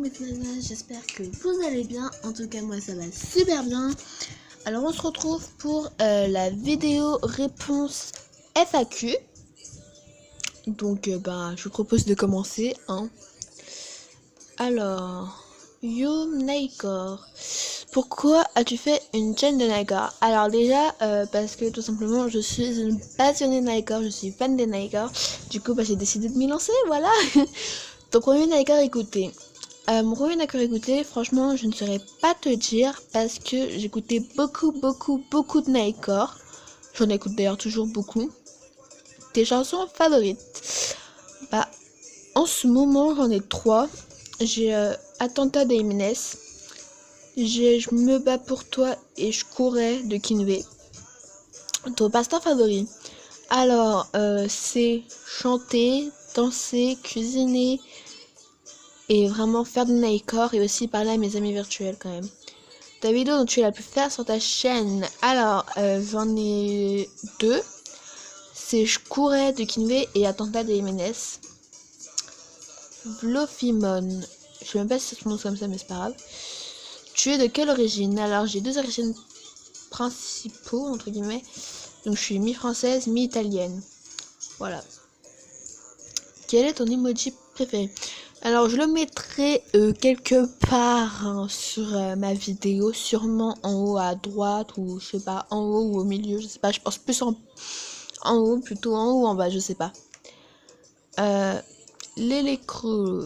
mes frères, j'espère que vous allez bien. En tout cas, moi ça va super bien. Alors on se retrouve pour la vidéo réponse FAQ. Donc je vous propose de commencer. Alors, Yo Naikor, pourquoi as-tu fait une chaîne de Naikor? Alors déjà, parce que tout simplement je suis une passionnée de Naikor, je suis fan des Naikor. Du coup j'ai décidé de m'y lancer, voilà. Ton premier Naikor écouté. Mon premier Naikor écouté, franchement je ne saurais pas te dire parce que j'écoutais beaucoup de Naikor. J'en écoute d'ailleurs toujours beaucoup. Tes chansons favorites? En ce moment j'en ai 3. J'ai Attentat d'Aimnes, j'ai Je me bats pour toi et Je courais de Kinvé. Ton passe-temps favori? Alors c'est chanter, danser, cuisiner et vraiment faire du Naikor et aussi parler à mes amis virtuels quand même. Ta vidéo dont tu es la plus fière sur ta chaîne? Alors j'en ai 2. C'est Je courais de Kinvé et Attentat d'Aimnes. Vlofimon, je sais même pas si ça se prononce comme ça mais c'est pas grave. Tu es de quelle origine? Alors j'ai 2 origines principaux entre guillemets. Donc je suis mi-française, mi-italienne. Voilà. Quel est ton emoji préféré? Alors je le mettrai quelque part sur ma vidéo, sûrement en haut à droite ou je sais pas, en haut ou au milieu, je sais pas, je pense plus en haut, plutôt en haut ou en bas, je sais pas. L'électro,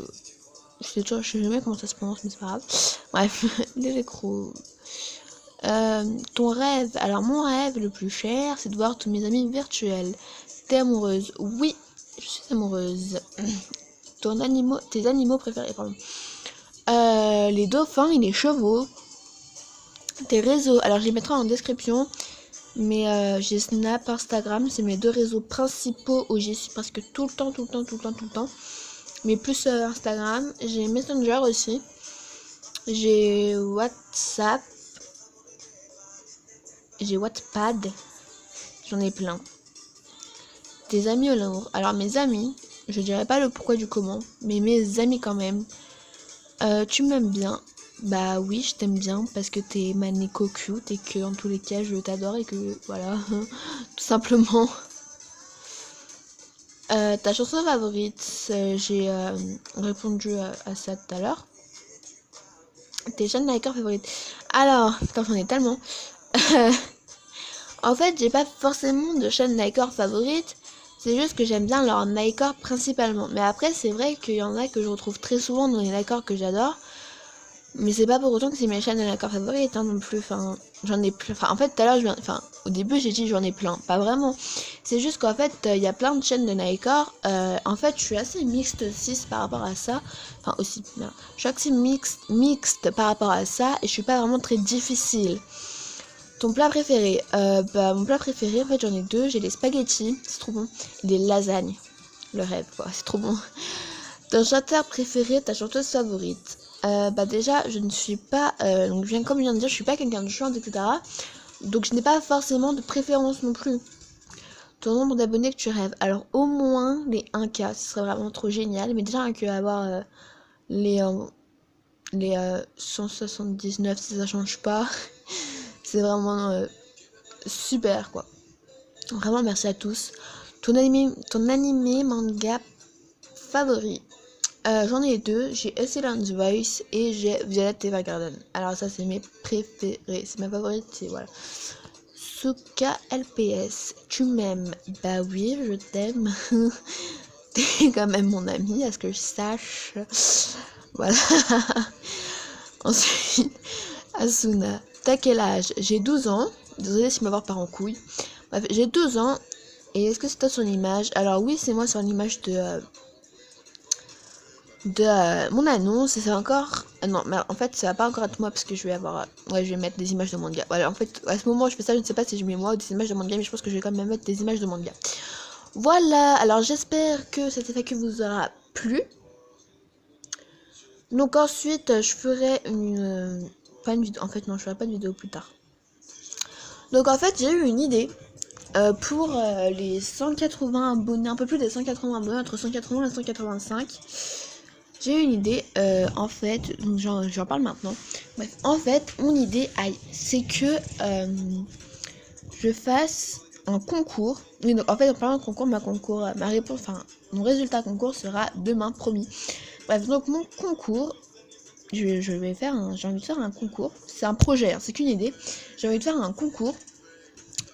je sais jamais comment ça se prononce mais c'est pas grave. Bref, l'électro. Ton rêve? Alors mon rêve le plus cher c'est de voir tous mes amis virtuels. T'es amoureuse? Oui, je suis amoureuse. Tes animaux préférés, pardon. Les dauphins et les chevaux. Tes réseaux? Alors je les mettrai en description. Mais j'ai Snap, Instagram, c'est mes 2 réseaux principaux où j'y suis presque tout le temps. Mais plus Instagram. J'ai Messenger aussi. J'ai WhatsApp. J'ai Wattpad. J'en ai plein. Tes amis au l'amour? Alors mes amis, je dirais pas le pourquoi du comment, mais mes amis quand même. Tu m'aimes bien? Bah oui, je t'aime bien parce que t'es ma Neko cute et que en tous les cas je t'adore et que voilà, tout simplement. Ta chanson favorite? J'ai répondu à ça tout à l'heure. Tes chaînes Naikor favorites? Alors, putain j'en ai tellement. En fait j'ai pas forcément de chaîne Naikor favorite. C'est juste que j'aime bien leur Naikor principalement. Mais après, c'est vrai qu'il y en a que je retrouve très souvent dans les Naikor que j'adore. Mais c'est pas pour autant que c'est mes chaînes de Naikor favorites non plus. Enfin, j'en ai plus. Enfin, en fait, tout à l'heure, au début, j'ai dit j'en ai plein. Pas vraiment. C'est juste qu'en fait, il y a plein de chaînes de Naikor. En fait, je suis assez mixte aussi par rapport à ça. Enfin, aussi. Non. Je suis assez mixte par rapport à ça. Et je suis pas vraiment très difficile. Ton plat préféré? Mon plat préféré, en fait j'en ai 2, j'ai les spaghettis, c'est trop bon, et les lasagnes, le rêve quoi, c'est trop bon. Ton chanteur préféré, ta chanteuse favorite? Déjà je ne suis pas, donc comme je viens de dire, je suis pas quelqu'un de chante, etc. Donc je n'ai pas forcément de préférence non plus. Ton nombre d'abonnés que tu rêves? Alors au moins les 1K, ce serait vraiment trop génial, mais déjà avoir les 179 si ça change pas. C'est vraiment super quoi. Vraiment merci à tous. Ton animé manga favori? J'en ai 2. J'ai Excellent Voice et j'ai Violet Evergarden. Alors ça c'est mes préférés. C'est ma favorite. C'est voilà. Suka LPS. Tu m'aimes? Bah oui, je t'aime. T'es quand même mon ami, à ce que je sache. Voilà. Ensuite, Asuna. T'as quel âge? J'ai 12 ans. Désolée si m'avoir part en couille. Bref, j'ai 12 ans. Et est-ce que c'est toi sur l'image? Alors oui, c'est moi sur l'image de mon annonce. Et c'est encore... non, mais en fait, ça va pas encore être moi parce que je vais avoir... ouais, je vais mettre des images de manga. Voilà, en fait, à ce moment où je fais ça, je ne sais pas si je mets moi ou des images de manga, mais je pense que je vais quand même mettre des images de manga. Voilà, alors j'espère que cette FAQ vous aura plu. Donc ensuite, je ferai une... pas une vidéo... en fait, non, je ferai pas de vidéo plus tard. Donc en fait, j'ai eu une idée pour les 180 abonnés, un peu plus des 180 abonnés, entre 180 et 185. j'ai une idée, en fait, donc j'en parle maintenant. Bref, en fait, mon idée, c'est que je fasse un concours. Oui, donc, en fait, en parlant de concours, ma réponse, enfin, mon résultat concours sera demain, promis. Bref, donc mon concours, j'ai envie de faire un concours. C'est un projet, hein, c'est qu'une idée. J'ai envie de faire un concours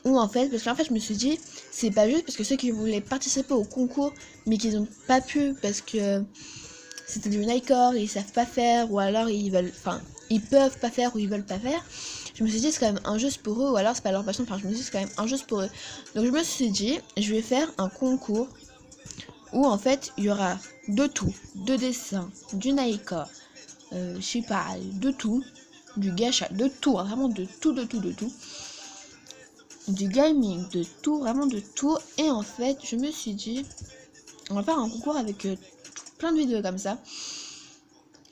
où en fait, parce qu'en fait, je me suis dit, c'est pas juste parce que ceux qui voulaient participer au concours, mais qu'ils n'ont pas pu parce que c'était du Nightcore, ils savent pas faire, ou alors ils peuvent pas faire ou ils veulent pas faire. Je me suis dit c'est quand même injuste pour eux, ou alors c'est pas leur passion, enfin je me suis dit c'est quand même injuste pour eux. Donc je me suis dit je vais faire un concours où en fait il y aura de tout, de dessin, du Nightcore, je sais pas, de tout, du gacha, de tout, hein, vraiment de tout, du gaming, de tout, vraiment de tout. Et en fait je me suis dit on va faire un concours avec plein de vidéos comme ça.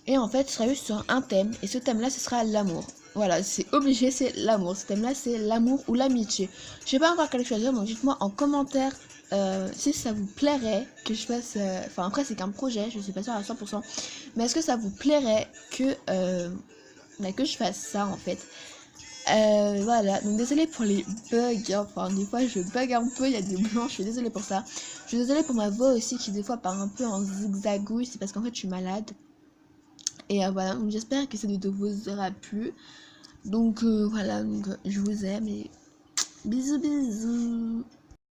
Et en fait, ce sera juste sur un thème. Et ce thème-là, ce sera l'amour. Voilà, c'est obligé, c'est l'amour. Ce thème-là, c'est l'amour ou l'amitié. Je sais pas encore quel choisir, donc dites-moi en commentaire si ça vous plairait que je fasse... Enfin, après, c'est qu'un projet, je suis pas sûre à 100%. Mais est-ce que ça vous plairait que je fasse ça, en fait. Voilà, donc désolée pour les bugs, hein. Enfin des fois je bug un peu, il y a des blancs, je suis désolée pour ça. Je suis désolée pour ma voix aussi qui des fois part un peu en zigzagouille, c'est parce qu'en fait je suis malade. Et voilà, donc j'espère que cette vidéo vous aura plu. Donc voilà, donc, je vous aime et bisous bisous.